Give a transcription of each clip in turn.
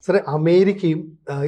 സാറേ, അമേരിക്കയും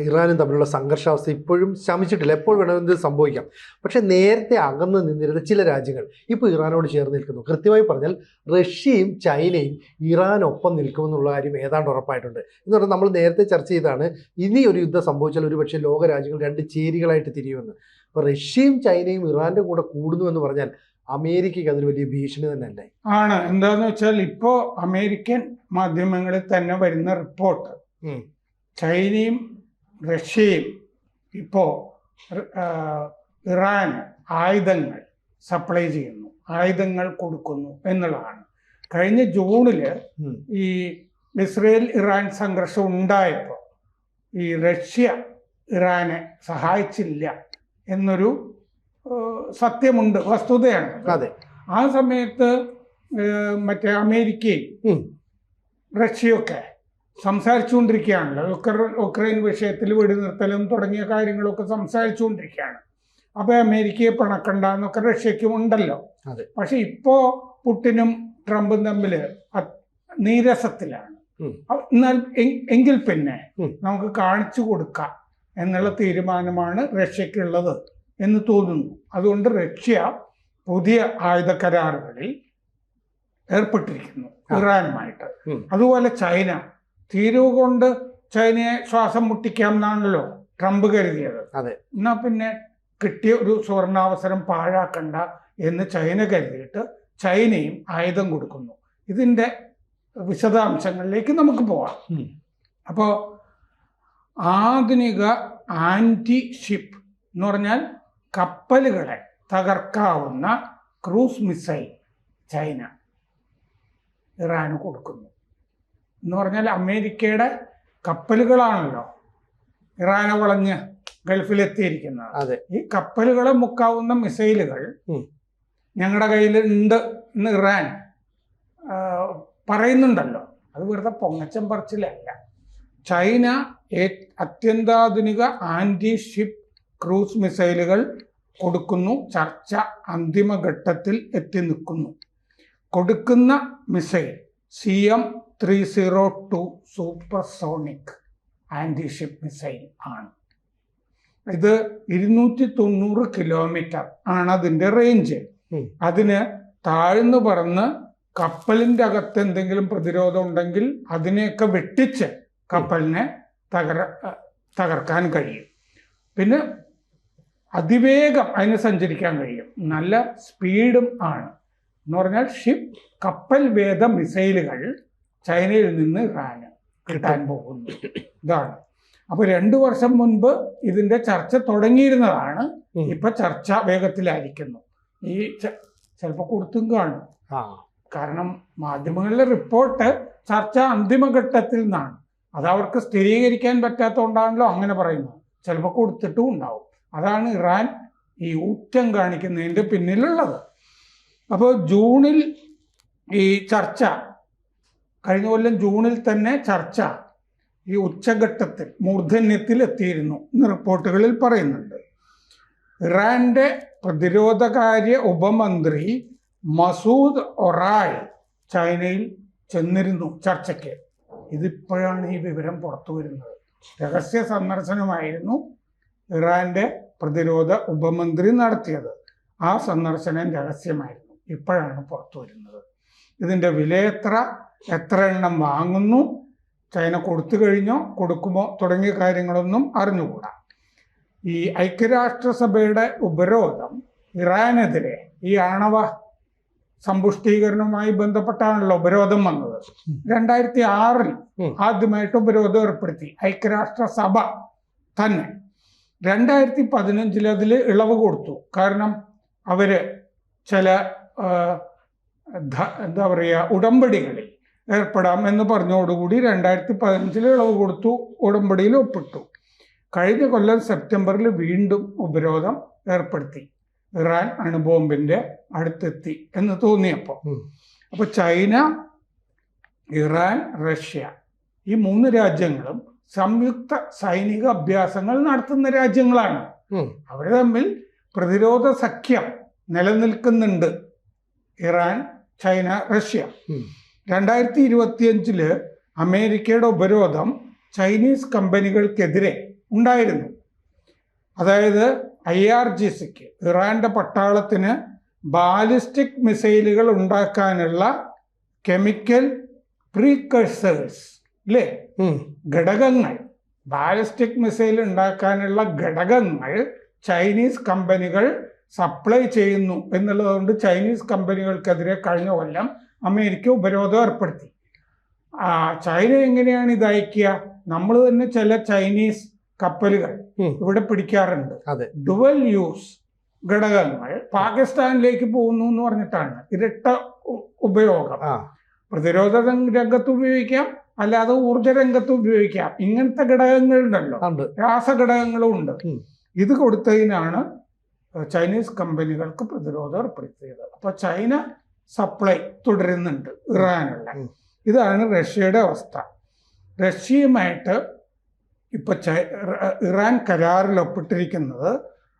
ഇറാനും തമ്മിലുള്ള സംഘർഷാവസ്ഥ ഇപ്പോഴും ശമിച്ചിട്ടില്ല. എപ്പോൾ വേണമെങ്കിലും സംഭവിക്കാം. പക്ഷേ നേരത്തെ അകന്ന് നിന്നിരുന്ന ചില രാജ്യങ്ങൾ ഇപ്പോൾ ഇറാനോട് ചേർന്ന് നിൽക്കുന്നു. കൃത്യമായി പറഞ്ഞാൽ റഷ്യയും ചൈനയും ഇറാനൊപ്പം നിൽക്കുമെന്നുള്ള കാര്യം ഏതാണ്ട് ഉറപ്പായിട്ടുണ്ട്. എന്ന് പറഞ്ഞാൽ നമ്മൾ നേരത്തെ ചർച്ച ചെയ്താണ്, ഇനി ഒരു യുദ്ധം സംഭവിച്ചാൽ ഒരുപക്ഷെ ലോക രാജ്യങ്ങൾ രണ്ട് ചേരികളായിട്ട് തിരിയുമെന്ന്. അപ്പോൾ റഷ്യയും ചൈനയും ഇറാൻ്റെ കൂടെ കൂടുന്നു എന്ന് പറഞ്ഞാൽ അമേരിക്കയ്ക്ക് അതൊരു വലിയ ഭീഷണി തന്നെയല്ലേ? ആണ്. എന്താന്ന് വെച്ചാൽ ഇപ്പോൾ അമേരിക്കൻ മാധ്യമങ്ങളിൽ തന്നെ വരുന്ന റിപ്പോർട്ട്, ചൈനയും റഷ്യയും ഇപ്പോൾ ഇറാന് ആയുധങ്ങൾ സപ്ലൈ ചെയ്യുന്നു, ആയുധങ്ങൾ കൊടുക്കുന്നു എന്നുള്ളതാണ്. കഴിഞ്ഞ ജൂണിൽ ഈ ഇസ്രയേൽ ഇറാൻ സംഘർഷം ഉണ്ടായപ്പോൾ ഈ റഷ്യ ഇറാനെ സഹായിച്ചില്ല എന്നൊരു സത്യമുണ്ട്, വസ്തുതയാണ്. അതെ. ആ സമയത്ത് മറ്റേ അമേരിക്കയും റഷ്യയൊക്കെ സംസാരിച്ചുകൊണ്ടിരിക്കുകയാണല്ലോ. ഉക്രൈൻ വിഷയത്തിൽ വെടിനിർത്തലും തുടങ്ങിയ കാര്യങ്ങളൊക്കെ സംസാരിച്ചുകൊണ്ടിരിക്കുകയാണ്. അപ്പോൾ അമേരിക്കയെ പിണക്കണ്ട എന്നൊക്കെ റഷ്യക്കും ഉണ്ടല്ലോ. പക്ഷെ ഇപ്പോൾ പുടിനും ട്രംപും തമ്മിൽ നീരസത്തിലാണ്. എന്നാൽ എങ്കിൽ പിന്നെ നമുക്ക് കാണിച്ചു കൊടുക്കാം എന്നുള്ള തീരുമാനമാണ് റഷ്യക്കുള്ളത് എന്ന് തോന്നുന്നു. അതുകൊണ്ട് റഷ്യ പുതിയ ആയുധ കരാറുകളിൽ ഏർപ്പെട്ടിരിക്കുന്നു ഇറാനുമായിട്ട്. അതുപോലെ ചൈന, തീരുവ കൊണ്ട് ചൈനയെ ശ്വാസം മുട്ടിക്കാം എന്നാണല്ലോ ട്രംപ് കരുതിയത്. എന്നാ പിന്നെ കിട്ടിയ ഒരു സുവർണാവസരം പാഴാക്കണ്ട എന്ന് ചൈന കരുതിയിട്ട് ചൈനയും ആയുധം കൊടുക്കുന്നു. ഇതിൻ്റെ വിശദാംശങ്ങളിലേക്ക് നമുക്ക് പോവാം. അപ്പോൾ ആധുനിക ആൻറ്റി ഷിപ്പ് എന്ന് പറഞ്ഞാൽ കപ്പലുകളെ തകർക്കാവുന്ന ക്രൂസ് മിസൈൽ ചൈന ഇറാന് കൊടുക്കുന്നു. എന്ന് പറഞ്ഞാൽ അമേരിക്കയുടെ കപ്പലുകളാണല്ലോ ഇറാനെ വളഞ്ഞ് ഗൾഫിലെത്തിയിരിക്കുന്നത്. ഈ കപ്പലുകളെ മുക്കാവുന്ന മിസൈലുകൾ ഞങ്ങളുടെ കയ്യിലുണ്ട് എന്ന് ഇറാൻ പറയുന്നുണ്ടല്ലോ. അത് വെറുതെ പൊങ്ങച്ചം പറച്ചിലല്ല. ചൈന അത്യന്താധുനിക ആൻറ്റി ഷിപ്പ് ക്രൂസ് മിസൈലുകൾ കൊടുക്കുന്നു. ചർച്ച അന്തിമഘട്ടത്തിൽ എത്തി നിൽക്കുന്നു. കൊടുക്കുന്ന missile CM-302 supersonic anti ship missile ആണ്. ഇത് 290 കിലോമീറ്റർ ആണ് അതിൻ്റെ റേഞ്ച്. അതിന് താഴ്ന്നു പറന്ന് കപ്പലിൻ്റെ അകത്ത് എന്തെങ്കിലും പ്രതിരോധം ഉണ്ടെങ്കിൽ അതിനെയൊക്കെ വെട്ടിച്ച് കപ്പലിനെ തകർക്കാൻ കഴിയും. പിന്നെ അതിവേഗം അതിന് സഞ്ചരിക്കാൻ കഴിയും. നല്ല സ്പീഡും ആണ്. എന്ന് പറഞ്ഞാൽ കപ്പൽ വേദ മിസൈലുകൾ ചൈനയിൽ നിന്ന് ഇറാന് കിട്ടാൻ പോകുന്നു. ഇതാണ്. അപ്പോൾ 2 വർഷം മുൻപ് ഇതിൻ്റെ ചർച്ച തുടങ്ങിയിരുന്നതാണ്. ഇപ്പൊ ചർച്ച വേഗത്തിലായിരിക്കുന്നു. ഈ ചിലപ്പോൾ കൊടുത്തും കാണും. കാരണം മാധ്യമങ്ങളിലെ റിപ്പോർട്ട് ചർച്ച അന്തിമഘട്ടത്തിൽ നിന്നാണ്. അതവർക്ക് സ്ഥിരീകരിക്കാൻ പറ്റാത്തതുകൊണ്ടാണല്ലോ അങ്ങനെ പറയുന്നത്. ചിലപ്പോൾ കൊടുത്തിട്ടും ഉണ്ടാവും. അതാണ് ഇറാൻ ഈ ഊറ്റം കാണിക്കുന്നതിൻ്റെ പിന്നിലുള്ളത്. അപ്പോൾ ജൂണിൽ ഈ ചർച്ച, കഴിഞ്ഞ കൊല്ലം ജൂണിൽ തന്നെ ചർച്ച ഈ ഉച്ചഘട്ടത്തിൽ മൂർധന്യത്തിൽ എത്തിയിരുന്നു എന്ന് റിപ്പോർട്ടുകളിൽ പറയുന്നുണ്ട്. ഇറാന്റെ പ്രതിരോധകാര്യ ഉപമന്ത്രി മസൂദ് ഒറായ് ചൈനയിൽ ചെന്നിരുന്നു ചർച്ചയ്ക്ക്. ഇതിപ്പോഴാണ് ഈ വിവരം പുറത്തു വരുന്നത്. രഹസ്യ സന്ദർശനമായിരുന്നു ഇറാന്റെ പ്രതിരോധ ഉപമന്ത്രി നടത്തിയത്. ആ സന്ദർശനം രഹസ്യമായിരുന്നു. ഇപ്പോഴാണ് പുറത്തു വരുന്നത്. ഇതിൻ്റെ വില എത്ര എണ്ണം വാങ്ങുന്നു, ചൈന കൊടുത്തു കഴിഞ്ഞോ കൊടുക്കുമോ തുടങ്ങിയ കാര്യങ്ങളൊന്നും അറിഞ്ഞുകൂടാ. ഈ ഐക്യരാഷ്ട്രസഭയുടെ ഉപരോധം ഇറാനെതിരെ ഈ ആണവ സമ്പുഷ്ടീകരണവുമായി ബന്ധപ്പെട്ടാണല്ലോ ഉപരോധം വന്നത്. 2006 ആദ്യമായിട്ട് ഉപരോധം ഏർപ്പെടുത്തി ഐക്യരാഷ്ട്രസഭ തന്നെ. 2015 അതിൽ ഇളവ് കൊടുത്തു. കാരണം അവര് ചില എന്താ പറയുക ഉടമ്പടികളിൽ ഏർപ്പെടാം എന്ന് പറഞ്ഞോടുകൂടി 2015 ഇളവ് കൊടുത്തു, ഉടമ്പടിയിൽ ഒപ്പിട്ടു. കഴിഞ്ഞ കൊല്ലം സെപ്റ്റംബറിൽ വീണ്ടും ഉപരോധം ഏർപ്പെടുത്തി. ഇറാൻ അണുബോംബിന്റെ അടുത്തെത്തി എന്ന് തോന്നിയപ്പോൾ. അപ്പോൾ ചൈന, ഇറാൻ, റഷ്യ ഈ 3 രാജ്യങ്ങളും സംയുക്ത സൈനിക അഭ്യാസങ്ങൾ നടത്തുന്ന രാജ്യങ്ങളാണ്. അവർ തമ്മിൽ പ്രതിരോധ സഖ്യം നിലനിൽക്കുന്നുണ്ട്. Iran, China, Russia. 2025 അമേരിക്കയുടെ ഉപരോധം ചൈനീസ് കമ്പനികൾക്കെതിരെ ഉണ്ടായിരുന്നു. അതായത് IRGCക്ക്, ഇറാന്റെ പട്ടാളത്തിന് ബാലിസ്റ്റിക് മിസൈലുകൾ ഉണ്ടാക്കാനുള്ള കെമിക്കൽ പ്രീകഴ്സേഴ്സ് അല്ലേ, ഘടകങ്ങൾ, ബാലിസ്റ്റിക് മിസൈൽ ഉണ്ടാക്കാനുള്ള ഘടകങ്ങൾ ചൈനീസ് കമ്പനികൾ സപ്ലൈ ചെയ്യുന്നു എന്നുള്ളതുകൊണ്ട് ചൈനീസ് കമ്പനികൾക്കെതിരെ കഴിഞ്ഞ കൊല്ലം അമേരിക്ക ഉപരോധം ഏർപ്പെടുത്തി. ചൈന എങ്ങനെയാണ് ഇത് അയക്കുക? നമ്മൾ തന്നെ ചില ചൈനീസ് കപ്പലുകൾ ഇവിടെ പിടിക്കാറുണ്ട്. ഡുവൽ യൂസ് ഘടകങ്ങൾ പാകിസ്ഥാനിലേക്ക് പോകുന്നു എന്ന് പറഞ്ഞിട്ടാണ്. ഇരട്ട ഉപയോഗം. പ്രതിരോധ രംഗത്ത് ഉപയോഗിക്കാം, അല്ലാതെ ഊർജ രംഗത്ത് ഉപയോഗിക്കാം. ഇങ്ങനത്തെ ഘടകങ്ങളുണ്ടല്ലോ, രാസഘടകങ്ങളും ഉണ്ട്. ഇത് കൊടുത്തതിനാണ് ചൈനീസ് കമ്പനികൾക്ക് പ്രതിരോധം ഏർപ്പെടുത്തിയത്. അപ്പൊ ചൈന സപ്ലൈ തുടരുന്നുണ്ട് ഇറാനുള്ള. ഇതാണ് റഷ്യയുടെ അവസ്ഥ. റഷ്യയുമായിട്ട് ഇപ്പൊ ഇറാൻ കരാറിൽ ഒപ്പിട്ടിരിക്കുന്നത്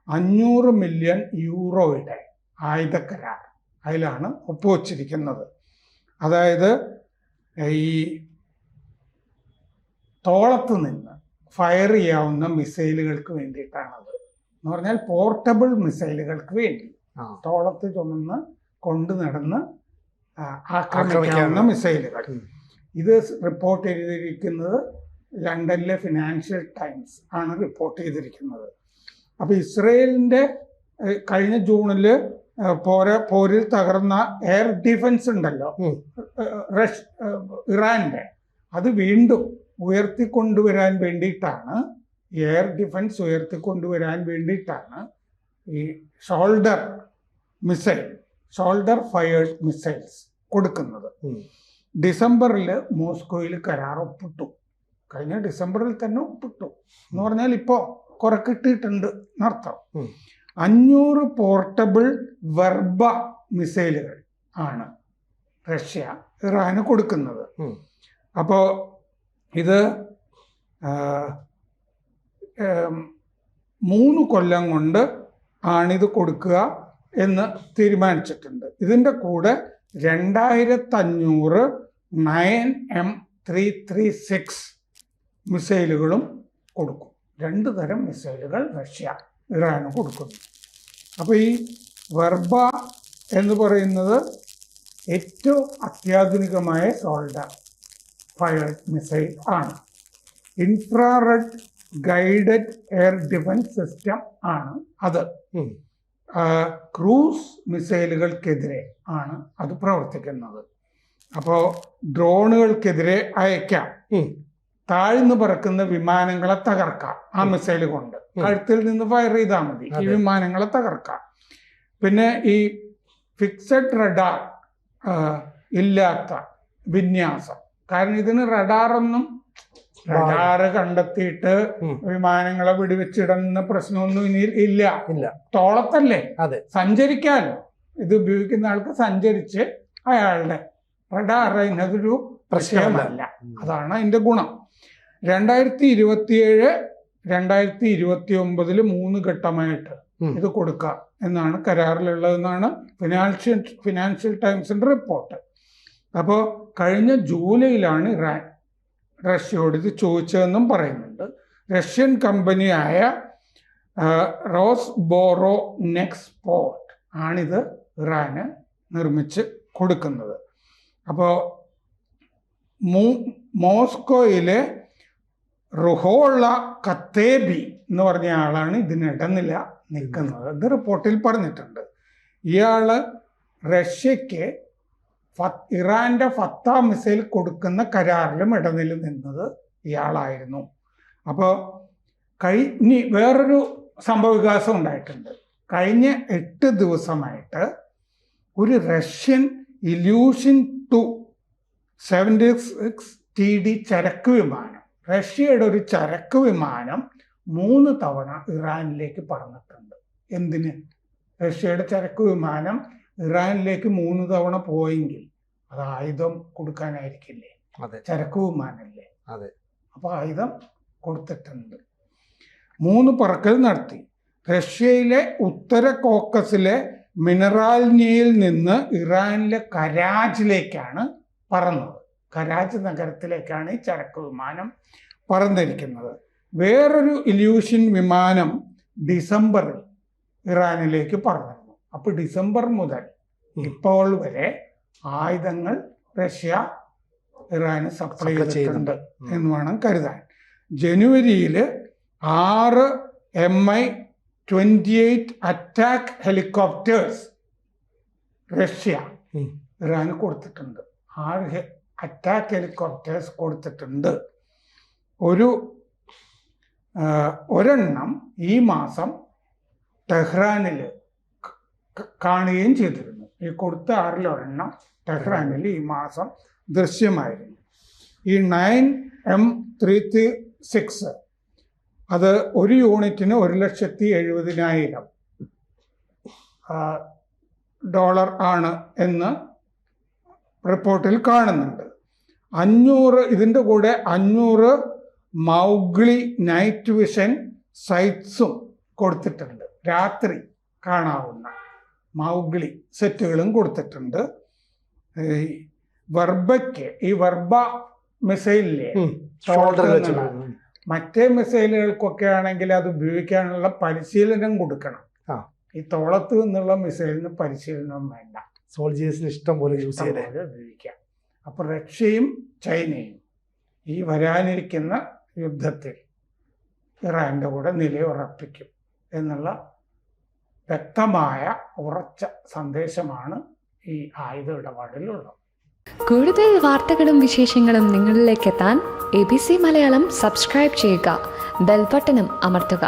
500 മില്യൺ യൂറോയുടെ ആയുധ കരാർ. അതിലാണ് ഒപ്പുവച്ചിരിക്കുന്നത്. അതായത് ഈ തോളത്ത് നിന്ന് ഫയർ ചെയ്യാവുന്ന മിസൈലുകൾക്ക് വേണ്ടിയിട്ടാണത്. എന്ന് പറഞ്ഞാൽ പോർട്ടബിൾ മിസൈലുകൾക്ക് വേണ്ടി തോളത്ത് ചുമന്ന് കൊണ്ടു നടന്ന് ആക്രമിക്കാവുന്ന മിസൈലുകൾ. ഇത് റിപ്പോർട്ട് ചെയ്തിരിക്കുന്നത് ലണ്ടനിലെ ഫിനാൻഷ്യൽ ടൈംസ് ആണ് റിപ്പോർട്ട് ചെയ്തിരിക്കുന്നത്. അപ്പൊ ഇസ്രയേലിന്റെ കഴിഞ്ഞ ജൂണില് പോരിൽ തകർന്ന എയർ ഡിഫൻസ് ഉണ്ടല്ലോ ഇറാന്റെ, അത് വീണ്ടും ഉയർത്തിക്കൊണ്ടുവരാൻ വേണ്ടിയിട്ടാണ്, എയർ ഡിഫൻസ് ഉയർത്തിക്കൊണ്ടുവരാൻ വേണ്ടിയിട്ടാണ് ഈ ഷോൾഡർ ഫയേർഡ് മിസൈൽസ് കൊടുക്കുന്നത്. ഡിസംബറിൽ മോസ്കോയിൽ കരാർ ഒപ്പിട്ടു. കഴിഞ്ഞ ഡിസംബറിൽ തന്നെ ഒപ്പിട്ടു എന്ന് പറഞ്ഞാൽ ഇപ്പോ കുറെ കിട്ടിയിട്ടുണ്ട് എന്നർത്ഥം. 500 പോർട്ടബിൾ വെർബ മിസൈലുകൾ ആണ് റഷ്യ ഇറാന് കൊടുക്കുന്നത്. അപ്പോ ഇത് 3 കൊല്ലം കൊണ്ട് ആണിത് കൊടുക്കുക എന്ന് തീരുമാനിച്ചിട്ടുണ്ട്. ഇതിൻ്റെ കൂടെ 2500 9M336 മിസൈലുകളും കൊടുക്കും. 2 തരം മിസൈലുകൾ റഷ്യ ഇറാന് കൊടുക്കുന്നു. അപ്പോൾ ഈ വെർബ എന്ന് പറയുന്നത് ഏറ്റവും അത്യാധുനികമായ ഷോൾഡർ ഫയർഡ് മിസൈൽ ആണ്. Infrared guided air defence system ആണ് അത്. ക്രൂസ് മിസൈലുകൾക്കെതിരെ ആണ് അത് പ്രവർത്തിക്കുന്നത്. അപ്പോൾ ഡ്രോണുകൾക്കെതിരെ അയക്കാം, താഴ്ന്നു പറക്കുന്ന വിമാനങ്ങളെ തകർക്കാം ആ മിസൈൽ കൊണ്ട്. കഴുത്തിൽ നിന്ന് ഫയർ ചെയ്താൽ മതി, ഈ വിമാനങ്ങളെ തകർക്കാം. പിന്നെ ഈ ഫിക്സഡ് റഡാർ ഇല്ലാത്ത വിന്യാസം, കാരണം ഇതിന് റഡാറൊന്നും കണ്ടെത്തിയിട്ട് വിമാനങ്ങളെ വെടിവെച്ചിടുന്ന പ്രശ്നമൊന്നും ഇനി ഇല്ല. തോളത്തല്ലേ, സഞ്ചരിക്കാലോ. ഇത് ഉപയോഗിക്കുന്ന ആൾക്ക് സഞ്ചരിച്ച് അയാളുടെ റഡാർ അതിനതൊരു പ്രശ്നമല്ല. അതാണ് അതിന്റെ ഗുണം. 2027, 2029 3 ഘട്ടമായിട്ട് ഇത് കൊടുക്കാം എന്നാണ് കരാറിലുള്ളതെന്നാണ് ഫിനാൻഷ്യൽ ടൈംസിന്റെ റിപ്പോർട്ട്. അപ്പോൾ കഴിഞ്ഞ ജൂലൈയിലാണ് ഇറാൻ റഷ്യയോട് ഇത് ചോദിച്ചതെന്നും പറയുന്നുണ്ട്. റഷ്യൻ കമ്പനിയായ റോസ്ബോറോ നെക്സ്പോർട്ട് ആണിത് ഇറാന് നിർമ്മിച്ച് കൊടുക്കുന്നത്. അപ്പോൾ മോസ്കോയിലെ റുഹോള കത്തേബി എന്ന് പറഞ്ഞ ആളാണ് ഇതിനിടനില നിൽക്കുന്നത്. ഇത് റിപ്പോർട്ടിൽ പറഞ്ഞിട്ടുണ്ട്. ഇയാള് റഷ്യക്ക് ഇറാന്റെ ഫത്ത മിസൈൽ കൊടുക്കുന്ന കരാറിലും ഇടനില നിന്നത് ഇയാളായിരുന്നു. അപ്പോൾ ഇനി വേറൊരു സംഭവവികാസം ഉണ്ടായിട്ടുണ്ട്. കഴിഞ്ഞ 8 ദിവസമായിട്ട് ഒരു റഷ്യൻ ഇല്യൂഷൻ 2 76 TD ചരക്ക് വിമാനം, റഷ്യയുടെ ഒരു ചരക്ക് വിമാനം 3 തവണ ഇറാനിലേക്ക് പറന്നിട്ടുണ്ട്. എന്തിന്? റഷ്യയുടെ ചരക്ക് വിമാനം ഇറാനിലേക്ക് 3 തവണ പോയെങ്കിൽ അത് ആയുധം കൊടുക്കാനായിരിക്കില്ലേ? ചരക്ക് വിമാനല്ലേ? അപ്പൊ ആയുധം കൊടുത്തിട്ടുണ്ട്. 3 പറക്കൽ നടത്തി. റഷ്യയിലെ ഉത്തര കോക്കസിലെ മിനറാൽനിയിൽ നിന്ന് ഇറാനിലെ കരാജിലേക്കാണ് പറന്നത്. കരാജ് നഗരത്തിലേക്കാണ് ഈ ചരക്ക് വിമാനം പറന്നിരിക്കുന്നത്. വേറൊരു ഇല്യൂഷൻ വിമാനം ഡിസംബറിൽ ഇറാനിലേക്ക് പറന്നിരുന്നു. അപ്പോൾ ഡിസംബർ മുതൽ ഇപ്പോൾ വരെ ആയുധങ്ങൾ റഷ്യ ഇറാന് സപ്ലൈ ചെയ്തിട്ടുണ്ട് എന്ന് വേണം കരുതാൻ. ജനുവരിയിൽ 6 Mi-28 അറ്റാക്ക് ഹെലികോപ്റ്റേഴ്സ് റഷ്യ ഇറാന് കൊടുത്തിട്ടുണ്ട്. 6 അറ്റാക്ക് ഹെലികോപ്റ്റേഴ്സ് കൊടുത്തിട്ടുണ്ട്. ഒരെണ്ണം ഈ മാസം ടെഹ്റാനിൽ കാണുകയും ചെയ്തിരുന്നു. ഈ കൊടുത്ത 6-ൽ ഒരെണ്ണം ടെഹ്റാനിൽ ഈ മാസം ദൃശ്യമായിരുന്നു. ഈ 9M336 അത് ഒരു യൂണിറ്റിന് $1,70,000 ആണ് എന്ന് റിപ്പോർട്ടിൽ കാണുന്നുണ്ട്. 500 ഇതിൻ്റെ കൂടെ 500 മൗഗ്ലി നൈറ്റ് വിഷൻ സൈറ്റ്സും കൊടുത്തിട്ടുണ്ട്. രാത്രി കാണാവുന്ന മൗഗ്ലി സെറ്റുകളും കൊടുത്തിട്ടുണ്ട്. വർബയ്ക്ക് ഈ വർബ മിസൈലിലെ മറ്റേ മിസൈലുകൾക്കൊക്കെ ആണെങ്കിൽ അത് ഉപയോഗിക്കാനുള്ള പരിശീലനം കൊടുക്കണം. ഈ തോളത്ത് നിന്നുള്ള മിസൈലിന് പരിശീലനം വേണ്ട, സോൾജേഴ്സിന് ഇഷ്ടം പോലെ യൂസ് ഉപയോഗിക്കാം. അപ്പോൾ റഷ്യയും ചൈനയും ഈ വരാനിരിക്കുന്ന യുദ്ധത്തിൽ ഇറാന്റെ കൂടെ നിലയുറപ്പിക്കും എന്നുള്ള വ്യക്തമായ ഉറച്ച സന്ദേശമാണ് ഈ ആയുധ ഇടപാടിലുള്ളത്. കൂടുതൽ വാർത്തകളും വിശേഷങ്ങളും നിങ്ങളിലേക്ക് എത്താൻ ABC മലയാളം സബ്സ്ക്രൈബ് ചെയ്യുക, ബെൽ ബട്ടണും അമർത്തുക.